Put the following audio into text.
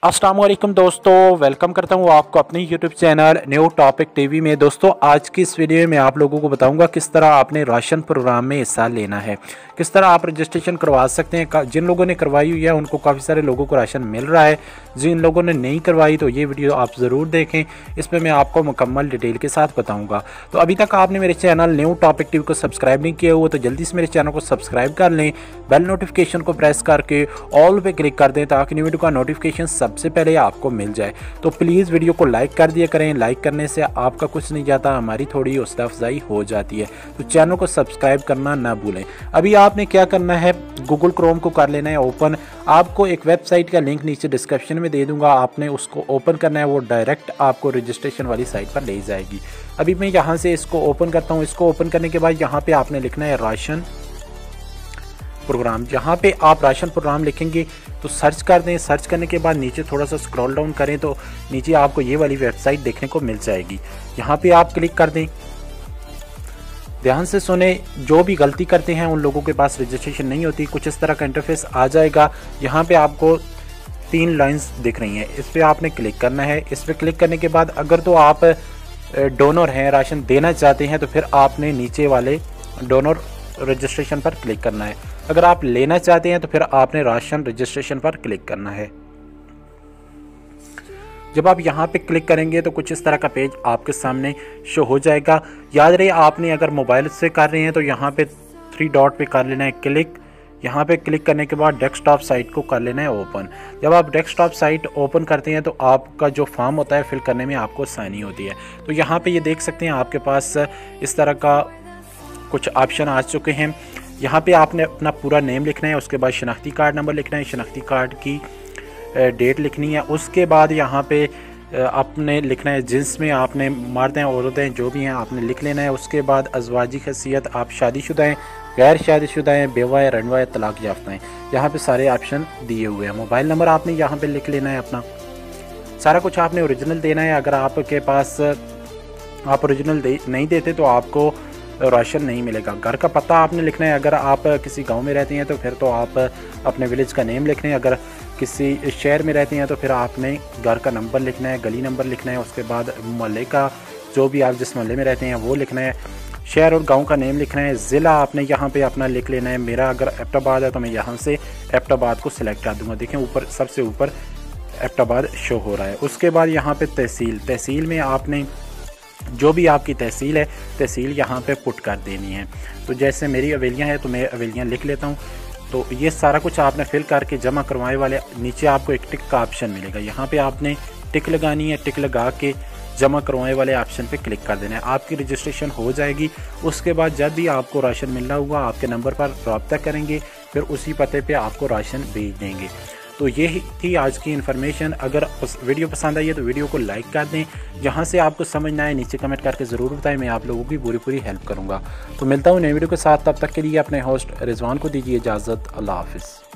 अस्सलाम वालेकुम दोस्तों, वेलकम करता हूँ आपको अपने YouTube channel new topic TV में। दोस्तों आज की इस वीडियो में आप लोगों को बताऊंगा किस तरह आपने राशन प्रोग्राम में हिस्सा लेना है, किस तरह आप रजिस्ट्रेशन करवा सकते हैं। जिन लोगों ने करवाई हुई है उनको काफ़ी सारे लोगों को राशन मिल रहा है, जिन लोगों ने नहीं करवाई तो ये वीडियो आप ज़रूर देखें, इसमें मैं आपको मुकम्मल डिटेल के साथ बताऊँगा। तो अभी तक आपने मेरे चैनल न्यू टॉपिक टीवी को सब्सक्राइब नहीं किया हुआ तो जल्दी से मेरे चैनल को सब्सक्राइब कर लें, बेल नोटिफिकेशन को प्रेस करके ऑल पे क्लिक कर दें ताकि न्यू वीडियो का नोटिफिकेशन सबसे पहले आपको मिल जाए। तो प्लीज़ वीडियो को लाइक कर दिया करें, लाइक करने से आपका कुछ नहीं जाता, हमारी थोड़ी हौसला अफजाई हो जाती है। तो चैनल को सब्सक्राइब करना ना भूलें। अभी आपने क्या करना है, गूगल क्रोम को कर लेना है ओपन। आपको एक वेबसाइट का लिंक नीचे डिस्क्रिप्शन में दे दूंगा, आपने उसको ओपन करना है, वो डायरेक्ट आपको रजिस्ट्रेशन वाली साइट पर ले जाएगी। अभी मैं यहाँ से इसको ओपन करता हूँ। इसको ओपन करने के बाद यहाँ पे आपने लिखना है राशन प्रोग्राम। जहाँ पे आप राशन प्रोग्राम लिखेंगे तो सर्च कर दें। सर्च करने के बाद नीचे थोड़ा सा स्क्रॉल डाउन करें तो नीचे आपको ये वाली वेबसाइट देखने को मिल जाएगी। यहाँ पे आप क्लिक कर दें। ध्यान से सुने, जो भी गलती करते हैं उन लोगों के पास रजिस्ट्रेशन नहीं होती। कुछ इस तरह का इंटरफेस आ जाएगा। यहाँ पे आपको 3 लाइंस दिख रही हैं, इस पर आपने क्लिक करना है। इस पर क्लिक करने के बाद अगर तो आप डोनर हैं, राशन देना चाहते हैं, तो फिर आपने नीचे वाले डोनर रजिस्ट्रेशन पर क्लिक करना है। अगर आप लेना चाहते हैं तो फिर आपने राशन रजिस्ट्रेशन पर क्लिक करना है। जब आप यहाँ पे क्लिक करेंगे तो कुछ इस तरह का पेज आपके सामने शो हो जाएगा। याद रहे, आपने अगर मोबाइल से कर रहे हैं तो यहाँ पे 3 डॉट पे कर लेना है क्लिक। यहाँ पे क्लिक करने के बाद डेस्कटॉप साइट को कर लेना है ओपन। जब आप डेस्कटॉप साइट ओपन करते हैं तो आपका जो फॉर्म होता है फिल करने में आपको आसानी होती है। तो यहाँ पे ये देख सकते हैं आपके पास इस तरह का कुछ ऑप्शन आ चुके हैं। यहाँ पे आपने अपना पूरा नेम लिखना है, उसके बाद शनाख्ती कार्ड नंबर लिखना है, शनाख्ती कार्ड की डेट लिखनी है। उसके बाद यहाँ पे आपने लिखना है जिन्स में आपने मर्द हैं औरत हैं जो भी हैं आपने लिख लेना है। उसके बाद अजवाजी हैसियत आप शादीशुदा हैं, गैर शादीशुदा हैं, बेवा है, रंडवा है, तलाक याफ्ता हैं। यहाँ पे सारे ऑप्शन दिए हुए हैं। मोबाइल नंबर आपने यहाँ पे लिख लेना है अपना। सारा कुछ आपने ओरिजिनल देना है। अगर आपके पास आप ओरिजिनल नहीं देते तो आपको राशन नहीं मिलेगा। घर का पता आपने लिखना है। अगर आप किसी गांव में रहते हैं तो फिर तो आप अपने विलेज का नेम लिखना है। अगर किसी शहर में रहते हैं तो फिर आपने घर का नंबर लिखना है, गली नंबर लिखना है। उसके बाद मोहल्ले का, जो भी आप जिस मोहल्ले में रहते हैं वो लिखना है। शहर और गांव का नेम लिखना है। ज़िला आपने यहाँ पे अपना लिख लेना है। मेरा अगर एबटाबाद है तो मैं यहाँ से एबटाबाद को सिलेक्ट कर दूँगा। देखें ऊपर सबसे ऊपर एबटाबाद शो हो रहा है। उसके बाद यहाँ पर तहसील में आपने जो भी आपकी तहसील है, तहसील यहाँ पे पुट कर देनी है। तो जैसे मेरी अवेलियाँ है तो मैं अवेलियाँ लिख लेता हूँ। तो ये सारा कुछ आपने फिल करके जमा करवाए वाले नीचे आपको एक टिक का ऑप्शन मिलेगा। यहाँ पे आपने टिक लगानी है। टिक लगा के जमा करवाए वाले ऑप्शन पे क्लिक कर देना है। आपकी रजिस्ट्रेशन हो जाएगी। उसके बाद जब भी आपको राशन मिलना होगा आपके नंबर पर रब्ता करेंगे, फिर उसी पते पे आपको राशन भेज देंगे। तो ये थी आज की इन्फॉर्मेशन। अगर उस वीडियो पसंद आई है तो वीडियो को लाइक कर दें। जहाँ से आपको समझना है नीचे कमेंट करके ज़रूर बताएं, मैं आप लोगों की पूरी हेल्प करूँगा। तो मिलता हूँ नई वीडियो के साथ, तब तक के लिए अपने होस्ट रिजवान को दीजिए इजाज़त। अल्लाह हाफ़िज़।